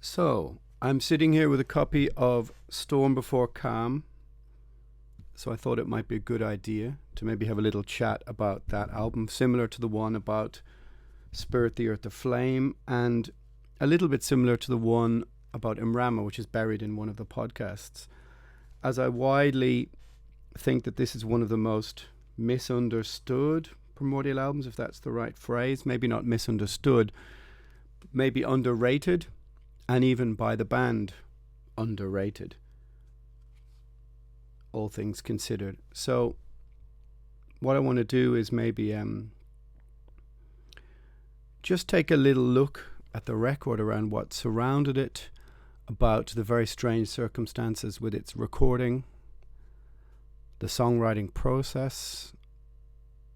So, I'm sitting here with a copy of Storm Before Calm. So I thought it might be a good idea to maybe have a little chat about that album, similar to the one about Spirit, the Earth, the Flame, and a little bit similar to the one about Imrama, which is buried in one of the podcasts. As I widely think that this is one of the most misunderstood Primordial albums, if that's the right phrase. Maybe not misunderstood, maybe underrated, and even by the band, underrated, all things considered. So what I want to do is maybe just take a little look at the record around what surrounded it, about the very strange circumstances with its recording, the songwriting process,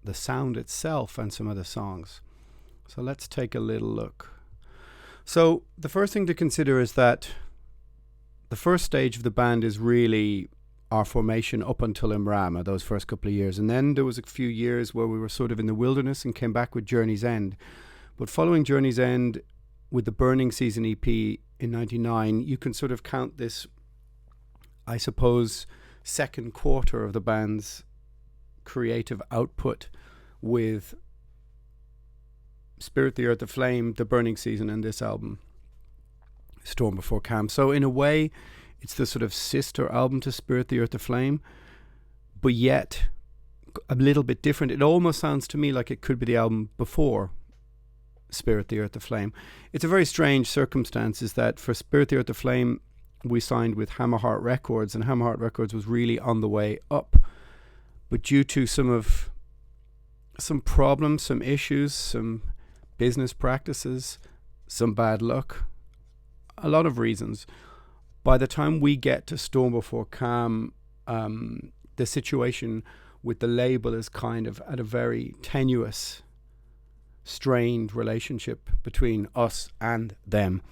the sound itself, and some of the songs. So let's take a little look. So the first thing to consider is that the first stage of the band is really our formation up until Imrama, those first couple of years. And then there was a few years where we were sort of in the wilderness and came back with Journey's End. But following Journey's End, with the Burning Season EP in 99, you can sort of count this, I suppose, second quarter of the band's creative output with Spirit, the Earth, the Flame, the Burning Season, and this album, Storm Before Calm. So in a way, it's the sort of sister album to Spirit, the Earth, the Flame, but yet a little bit different. It almost sounds to me like it could be the album before Spirit, the Earth, the Flame. It's a very strange circumstance is that for Spirit, the Earth, the Flame, we signed with Hammerheart Records, and Hammerheart Records was really on the way up. But due to some problems, some issues, some business practices, some bad luck, a lot of reasons, by the time we get to Storm Before Calm, the situation with the label is kind of at a very tenuous, strained relationship between us and them.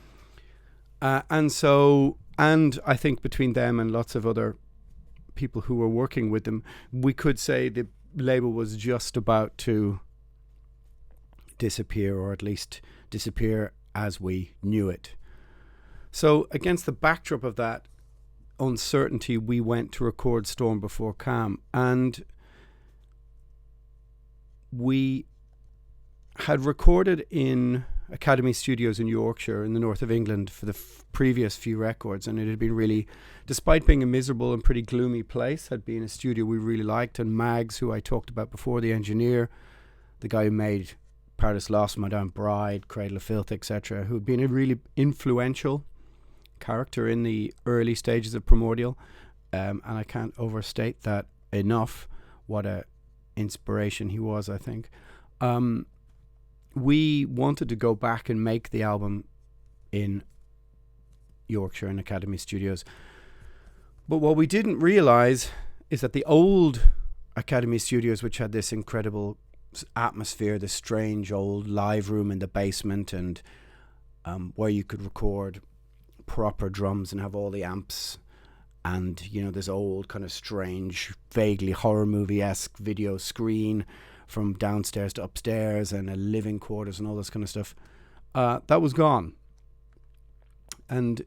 And I think between them and lots of other people who were working with them, we could say the label was just about to disappear, or at least disappear as we knew it. So against the backdrop of that uncertainty, we went to record Storm Before Calm, and we had recorded in Academy Studios in Yorkshire in the north of England for the previous few records, and it had been really, despite being a miserable and pretty gloomy place, had been a studio we really liked. And Mags, who I talked about before, the engineer, the guy who made Paradise Lost, Madame Bride, Cradle of Filth, etc., who had been a really influential character in the early stages of Primordial, and I can't overstate that enough, what a inspiration he was, I think. We wanted to go back and make the album in Yorkshire in Academy Studios. But what we didn't realise is that the old Academy Studios, which had this incredible atmosphere, this strange old live room in the basement, and where you could record proper drums and have all the amps, and this old kind of strange, vaguely horror movie-esque video screen from downstairs to upstairs, and a living quarters and all this kind of stuff, that was gone. And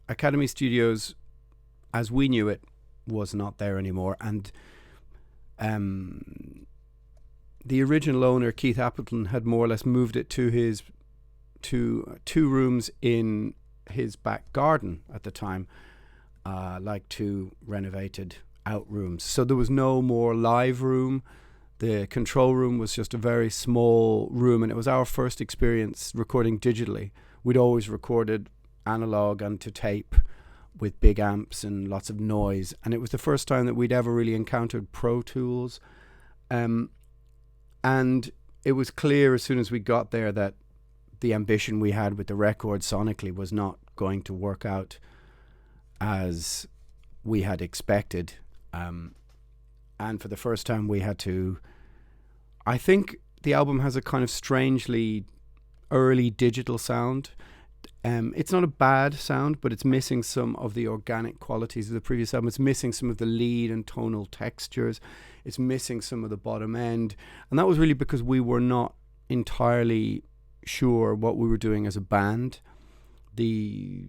Academy Studios, as we knew it, was not there anymore. And the original owner, Keith Appleton, had more or less moved it to his two rooms in his back garden at the time, like two renovated out rooms. So there was no more live room. The control room was just a very small room, and it was our first experience recording digitally. We'd always recorded analog and to tape with big amps and lots of noise, and it was the first time that we'd ever really encountered Pro Tools. And it was clear as soon as we got there that the ambition we had with the record sonically was not going to work out as we had expected. And for the first time we had to, I think the album has a kind of strangely early digital sound. It's not a bad sound, but it's missing some of the organic qualities of the previous album. It's missing some of the lead and tonal textures. It's missing some of the bottom end. And that was really because we were not entirely sure what we were doing as a band. The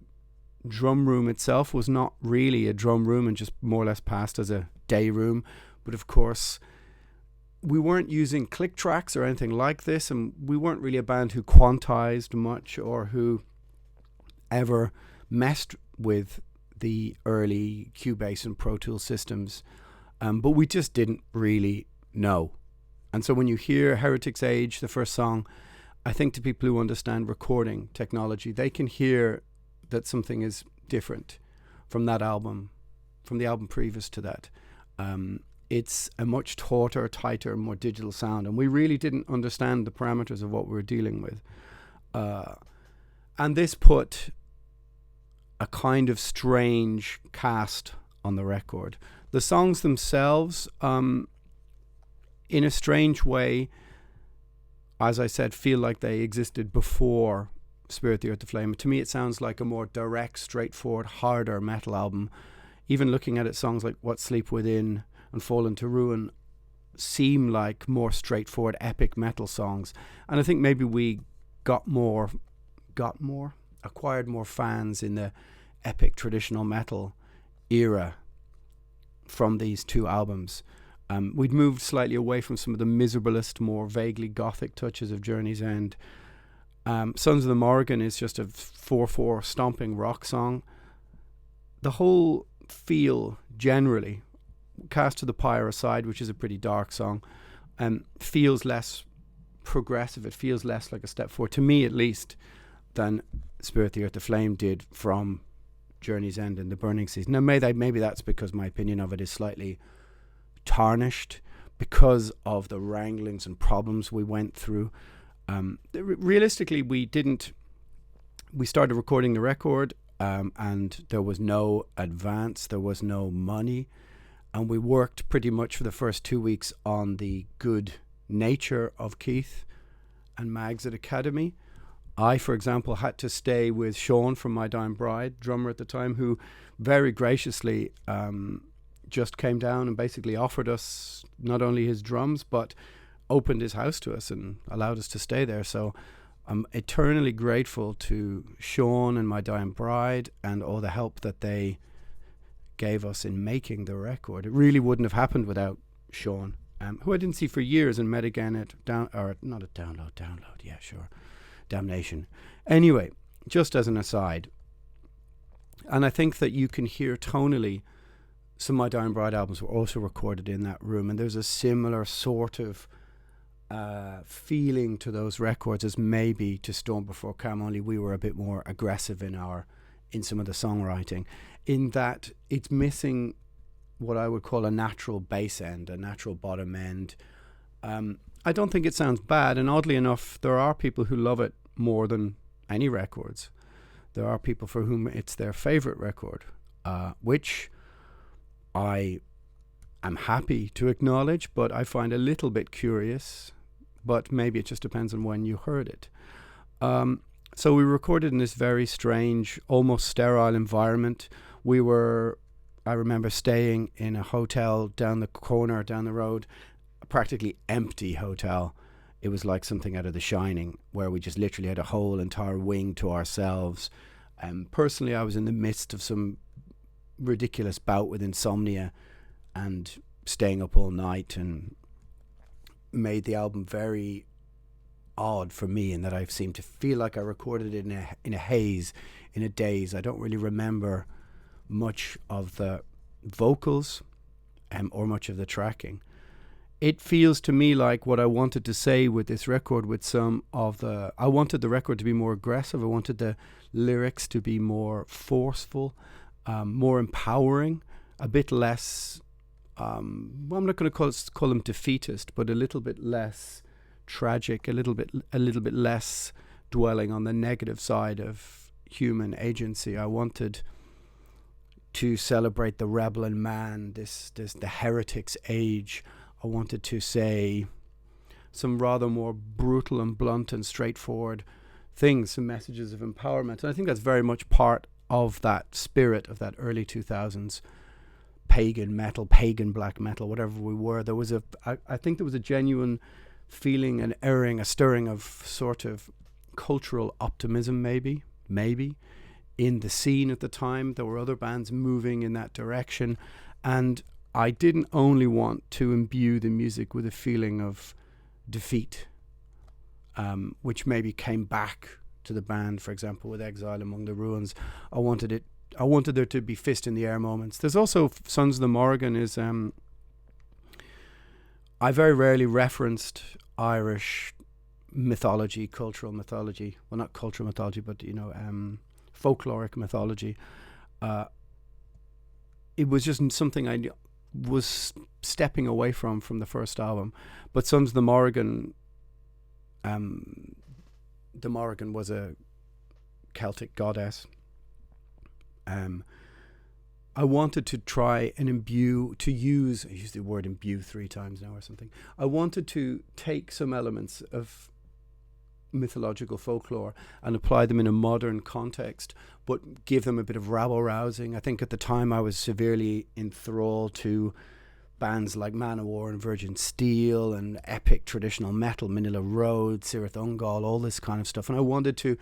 drum room itself was not really a drum room and just more or less passed as a day room. But of course, we weren't using click tracks or anything like this, and we weren't really a band who quantized much or who ever messed with the early Cubase and Pro Tools systems. But we just didn't really know. And so when you hear Heretic's Age, the first song, I think to people who understand recording technology, they can hear that something is different from that album, from the album previous to that. It's a much tauter, tighter, more digital sound, and we really didn't understand the parameters of what we were dealing with. And this put a kind of strange cast on the record. The songs themselves, in a strange way, as I said, feel like they existed before Spirit, the Earth, the Flame. To me, it sounds like a more direct, straightforward, harder metal album. Even looking at it, songs like What Sleep Within and Fall Into Ruin seem like more straightforward, epic metal songs. And I think maybe we acquired more fans in the epic traditional metal era from these two albums. We'd moved slightly away from some of the miserablest, more vaguely gothic touches of Journey's End. Sons of the Morrigan is just a 4/4 stomping rock song. The whole feel, generally, Cast to the Pyre aside, which is a pretty dark song, feels less progressive. It feels less like a step forward, to me at least, than Spirit, the Earth, the Flame did from Journey's End and The Burning Season. Now, maybe that's because my opinion of it is slightly tarnished because of the wranglings and problems we went through. Realistically, we started recording the record, and there was no advance, there was no money, and we worked pretty much for the first 2 weeks on the good nature of Keith and Mags at Academy. I, for example, had to stay with Sean from My Dying Bride, drummer at the time, who very graciously just came down and basically offered us not only his drums, but opened his house to us and allowed us to stay there. So I'm eternally grateful to Sean and My Dying Bride and all the help that they gave us in making the record. It really wouldn't have happened without Sean, who I didn't see for years and met again at Damnation. Anyway, just as an aside, and I think that you can hear tonally some of My Dying Bride albums were also recorded in that room, and there's a similar sort of feeling to those records as maybe to Storm Before Calm, only we were a bit more aggressive in some of the songwriting, in that it's missing what I would call a natural bass end, a natural bottom end. I don't think it sounds bad, and oddly enough, there are people who love it more than any records. There are people for whom it's their favorite record, which I am happy to acknowledge, but I find a little bit curious, but maybe it just depends on when you heard it. So we recorded in this very strange, almost sterile environment. I remember staying in a hotel down the corner, down the road, a practically empty hotel. It was like something out of The Shining, where we just literally had a whole entire wing to ourselves. Personally, I was in the midst of some ridiculous bout with insomnia and staying up all night, and made the album very odd for me in that I seemed to feel like I recorded it in a haze, in a daze. I don't really remember much of the vocals or much of the tracking. It feels to me like what I wanted to say with this record, I wanted the record to be more aggressive. I wanted the lyrics to be more forceful, more empowering, a bit less, I'm not going to call them defeatist, but a little bit less tragic, a little bit less dwelling on the negative side of human agency. I wanted to celebrate the rebel in man, the heretic's age. I wanted to say some rather more brutal and blunt and straightforward things, some messages of empowerment. And I think that's very much part of that spirit of that early 2000s pagan metal, pagan black metal, whatever we were. I think there was a genuine feeling, a stirring of sort of cultural optimism, maybe, in the scene at the time. There were other bands moving in that direction, and I didn't only want to imbue the music with a feeling of defeat, which maybe came back to the band, for example, with Exile Among the Ruins. I wanted there to be fist in the air moments. There's also Sons of the Morrigan is I very rarely referenced Irish mythology, cultural mythology. Well, not cultural mythology, but folkloric mythology. It was just something I was stepping away from the first album. But Sons of the Morrigan, the Morrigan was a Celtic goddess. I wanted to try and imbue, I use the word imbue 3 times now or something. I wanted to take some elements of mythological folklore and apply them in a modern context, but give them a bit of rabble-rousing. I think at the time I was severely enthralled to bands like Manowar and Virgin Steel and epic traditional metal, Manila Road, Cirith Ungol, all this kind of stuff. And I wanted to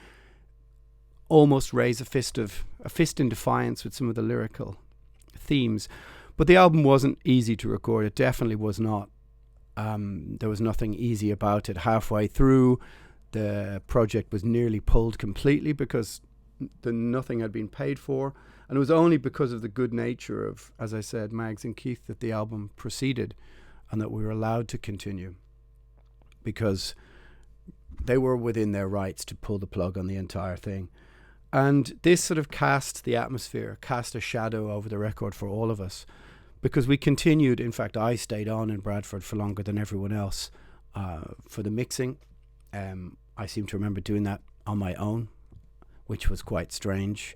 almost raise a fist in defiance with some of the lyrical themes. But the album wasn't easy to record. It definitely was not. There was nothing easy about it. Halfway through, the project was nearly pulled completely because nothing had been paid for. And it was only because of the good nature of, as I said, Mags and Keith, that the album proceeded and that we were allowed to continue, because they were within their rights to pull the plug on the entire thing. And this sort of cast a shadow over the record for all of us, because we continued. In fact, I stayed on in Bradford for longer than everyone else for the mixing. I seem to remember doing that on my own, which was quite strange.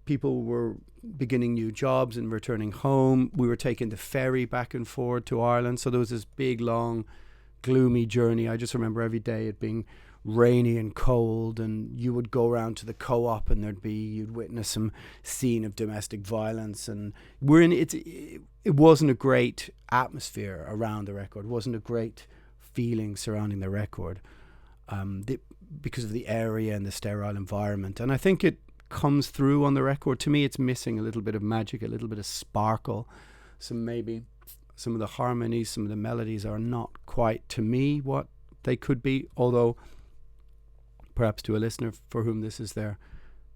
People were beginning new jobs and returning home. We were taking the ferry back and forth to Ireland. So there was this big, long, gloomy journey. I just remember every day it being rainy and cold, and you would go around to the co-op and you'd witness some scene of domestic violence. And it wasn't a great atmosphere around the record. It wasn't a great feeling surrounding the record because of the area and the sterile environment. And I think it comes through on the record. To me, it's missing a little bit of magic, a little bit of sparkle. Maybe some of the harmonies, some of the melodies are not quite, to me, what they could be, although perhaps to a listener for whom this is their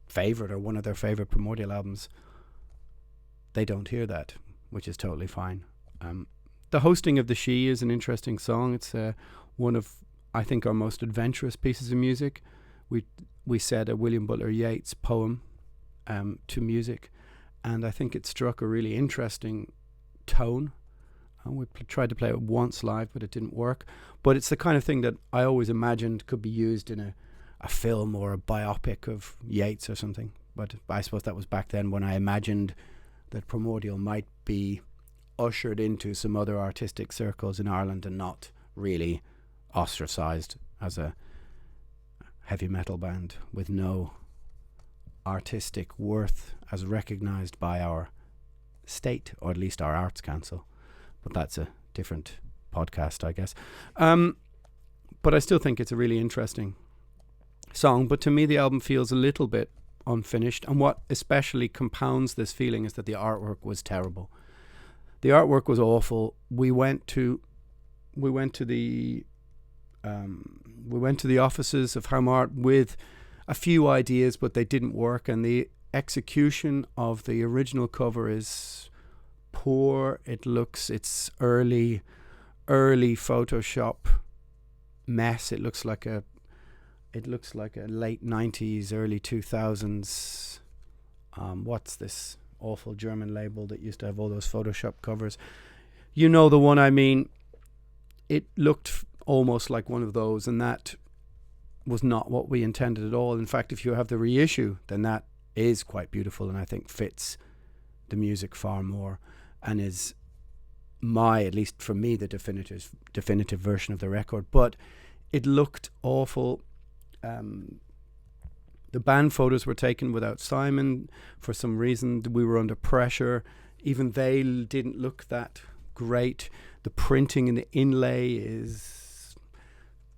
favourite or one of their favourite Primordial albums, they don't hear that, which is totally fine. The hosting of the She is an interesting song. It's one of, I think, our most adventurous pieces of music. We set a William Butler Yeats poem to music, and I think it struck a really interesting tone. We tried to play it once live, but it didn't work. But it's the kind of thing that I always imagined could be used in a film or a biopic of Yeats or something. But I suppose that was back then when I imagined that Primordial might be ushered into some other artistic circles in Ireland and not really ostracised as a heavy metal band with no artistic worth as recognised by our state, or at least our Arts Council. But that's a different podcast, I guess. But I still think it's a really interesting song. But to me, the album feels a little bit unfinished. And what especially compounds this feeling is that the artwork was terrible. The artwork was awful. We went to the offices of Hammerheart with a few ideas, but they didn't work. And the execution of the original cover is poor. It's early Photoshop mess. It looks like a late 90s, early 2000s. What's this awful German label that used to have all those Photoshop covers? You know the one I mean. It looked almost like one of those, and that was not what we intended at all. In fact, if you have the reissue, then that is quite beautiful, and I think fits the music far more, and is at least for me, the definitive version of the record. But it looked awful. The band photos were taken without Simon. For some reason, we were under pressure. Even they didn't look that great. The printing and the inlay is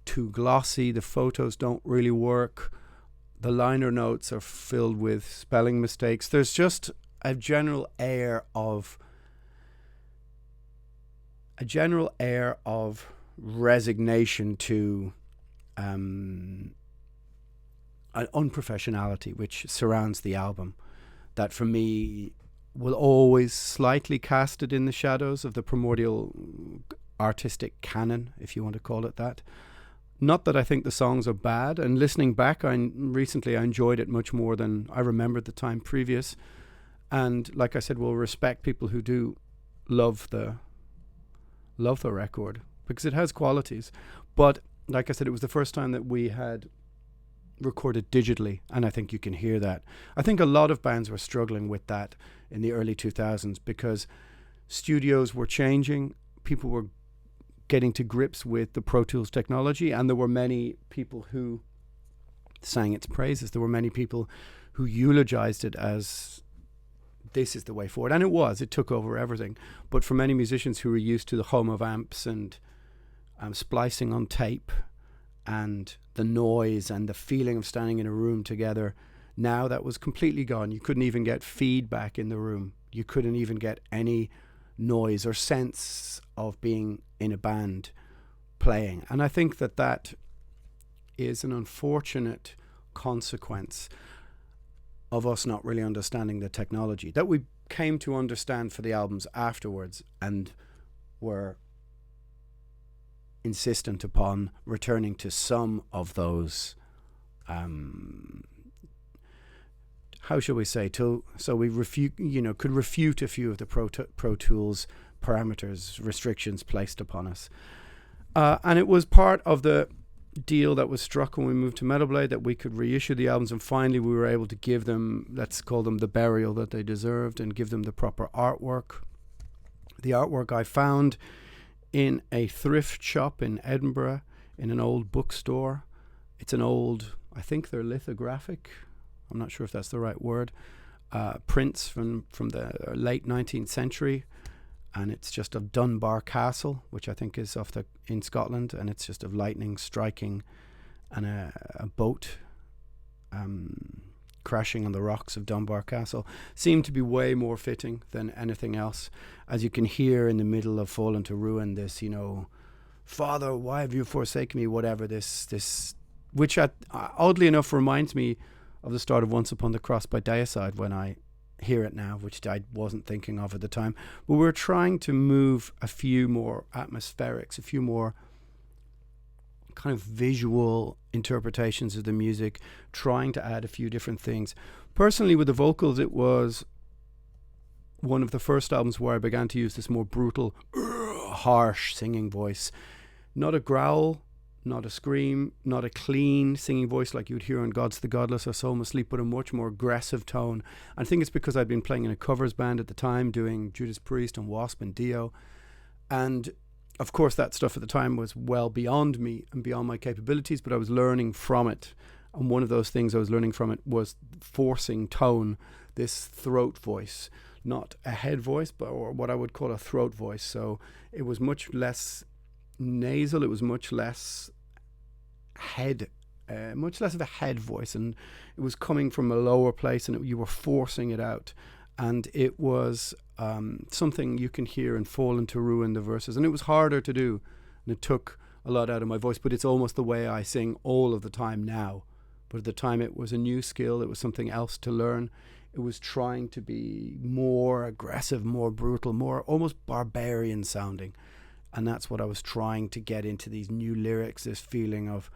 too glossy. The photos don't really work. The liner notes are filled with spelling mistakes. There's just a general air of resignation to an unprofessionality which surrounds the album, that for me will always slightly cast it in the shadows of the primordial artistic canon, if you want to call it that. Not that I think the songs are bad, and listening back recently I enjoyed it much more than I remembered the time previous. And like I said, we'll respect people who do love the record, because it has qualities. But like I said, it was the first time that we had recorded digitally, and I think you can hear that. I think a lot of bands were struggling with that in the early 2000s because studios were changing, people were getting to grips with the Pro Tools technology, and there were many people who sang its praises. There were many people who eulogized it as this is the way forward, and it took over everything. But for many musicians who were used to the hum of amps and splicing on tape and the noise and the feeling of standing in a room together, now that was completely gone. You couldn't even get feedback in the room. You couldn't even get any noise or sense of being in a band playing. And I think that is an unfortunate consequence of us not really understanding the technology that we came to understand for the albums afterwards, and were insistent upon returning to some of those how shall we say, so we could refute a few of the Pro Tools parameters, restrictions placed upon us. And it was part of the deal that was struck when we moved to Metal Blade that we could reissue the albums, and finally we were able to give them, let's call them, the burial that they deserved, and give them the proper artwork. The artwork I found in a thrift shop in Edinburgh, in an old bookstore. It's an old, I think they're lithographic, I'm not sure if that's the right word, prints from the late 19th century, and it's just of Dunbar Castle, which I think is in Scotland, and it's just of lightning striking and a boat crashing on the rocks of Dunbar Castle. Seemed to be way more fitting than anything else. As you can hear in the middle of Fallen to Ruin, this, Father, why have you forsaken me, whatever, this which oddly enough reminds me of the start of Once Upon the Cross by Deicide when I hear it now, which I wasn't thinking of at the time. But we're trying to move a few more atmospherics, a few more kind of visual interpretations of the music, trying to add a few different things. Personally, with the vocals, it was one of the first albums where I began to use this more brutal, harsh singing voice. Not a growl, not a scream, not a clean singing voice like you'd hear on Gods the Godless or Soul Must Sleep, but a much more aggressive tone. I think it's because I'd been playing in a covers band at the time, doing Judas Priest and Wasp and Dio. And of course that stuff at the time was well beyond me and beyond my capabilities, but I was learning from it. And one of those things I was learning from it was forcing tone, this throat voice, not a head voice, but or what I would call a throat voice. So it was much less nasal, it was much less of a head voice, and it was coming from a lower place, and you were forcing it out, and it was something you can hear in Fallen to Ruin, the verses, and it was harder to do, and it took a lot out of my voice, but it's almost the way I sing all of the time now. But at the time it was a new skill, it was something else to learn. It was trying to be more aggressive, more brutal, more almost barbarian sounding. And that's what I was trying to get into these new lyrics, this feeling of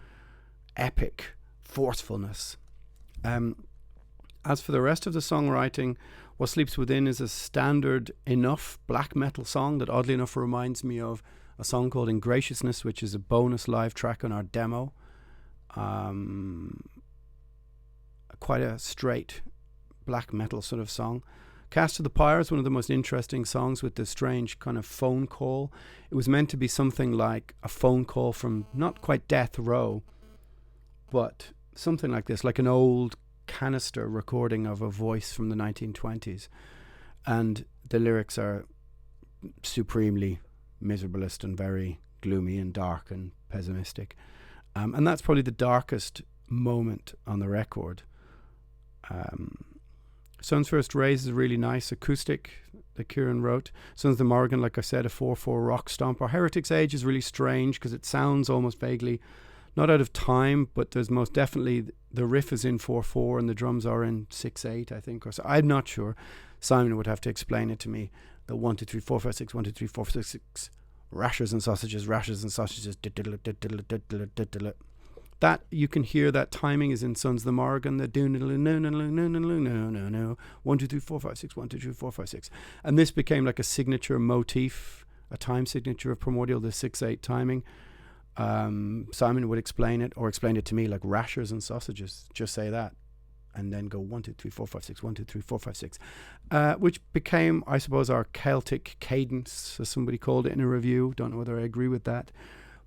epic forcefulness. As for the rest of the songwriting, What Sleeps Within is a standard enough black metal song that oddly enough reminds me of a song called Ingraciousness, which is a bonus live track on our demo. Quite a straight black metal sort of song. Cast to the Pyre is one of the most interesting songs with this strange kind of phone call. It was meant to be something like a phone call from not quite death row, but something like this, like an old canister recording of a voice from the 1920s. And the lyrics are supremely miserablest and very gloomy and dark and pessimistic. And that's probably the darkest moment on the record. Sun's First Rays is a really nice acoustic that Kieran wrote. Sons of the Morrigan, like I said, a 4/4 rock stomper. Heretic's Age is really strange because it sounds almost vaguely not out of time, but there's most definitely the riff is in 4/4 and the drums are in 6/8, I think, or so. I'm not sure. Simon would have to explain it to me. The 1 2 3 4 5 6 1 2 3 4 6 6 rashers and sausages. That you can hear that timing is in Sons of the Morrigan. The 1 2 3 4 5 6 1 2 3 4 5 6, and this became like a signature motif, a time signature of Primordial, the 6/8 timing. Simon would explain it, or explain it to me like rashers and sausages. Just say that, and then go 1 2 3 4 5 6 1 2 3 4 5 6, which became, I suppose, our Celtic cadence, as somebody called it in a review. Don't know whether I agree with that,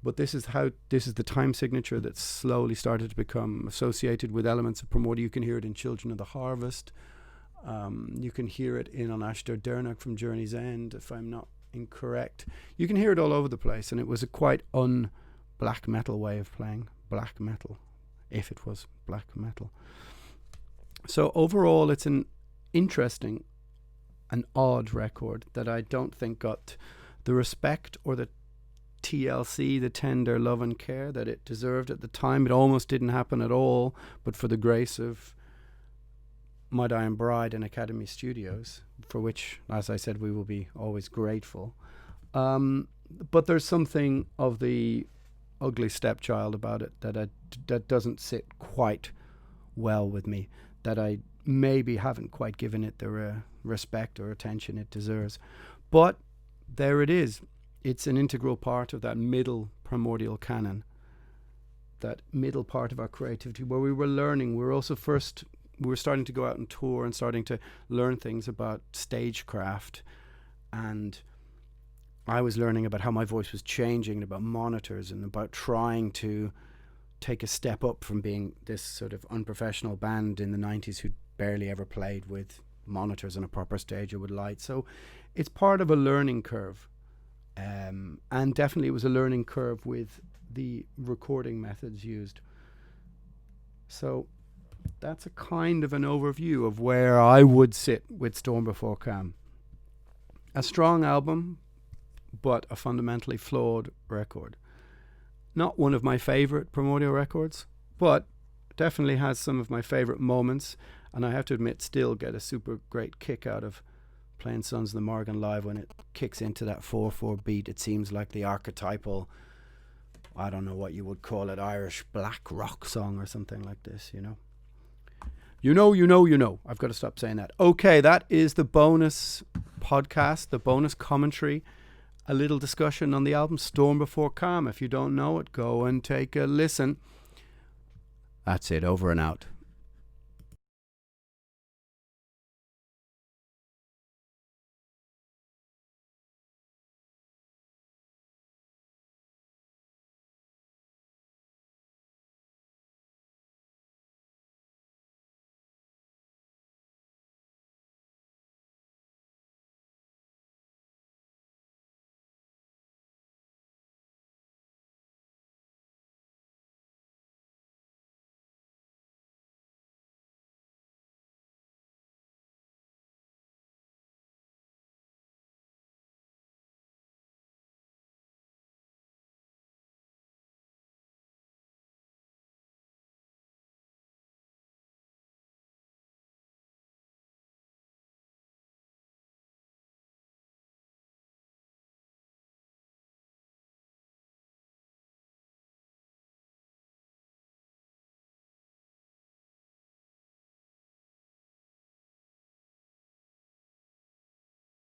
but this is the time signature that slowly started to become associated with elements of Primordial. You can hear it in Children of the Harvest. You can hear it in On Ashtar Dernach from Journey's End, if I'm not incorrect. You can hear it all over the place, and it was a quite black metal way of playing black metal, if it was black metal. So overall, it's an interesting and odd record that I don't think got the respect or the TLC, the tender love and care, that it deserved at the time. It almost didn't happen at all, but for the grace of My Dying Bride and Academy Studios, for which, as I said, we will be always grateful. But there's something of the ugly stepchild about it that doesn't sit quite well with me, that I maybe haven't quite given it the respect or attention it deserves. But there it is. It's an integral part of that middle Primordial canon, that middle part of our creativity where we were learning. We were starting to go out and tour and starting to learn things about stagecraft, and I was learning about how my voice was changing, and about monitors, and about trying to take a step up from being this sort of unprofessional band in the 90s who barely ever played with monitors on a proper stage or with lights. So it's part of a learning curve. And definitely it was a learning curve with the recording methods used. So that's a kind of an overview of where I would sit with Storm Before Calm. A strong album, but a fundamentally flawed record. Not one of my favourite Primordial records, but definitely has some of my favourite moments, and I have to admit still get a super great kick out of playing Sons of the Morrigan live when it kicks into that 4/4 beat. It seems like the archetypal, I don't know what you would call it, Irish black rock song or something like this, you know. You know. I've got to stop saying that. Okay, that is the bonus podcast, the bonus commentary, a little discussion on the album Storm Before Calm. If you don't know it, go and take a listen. That's it, over and out.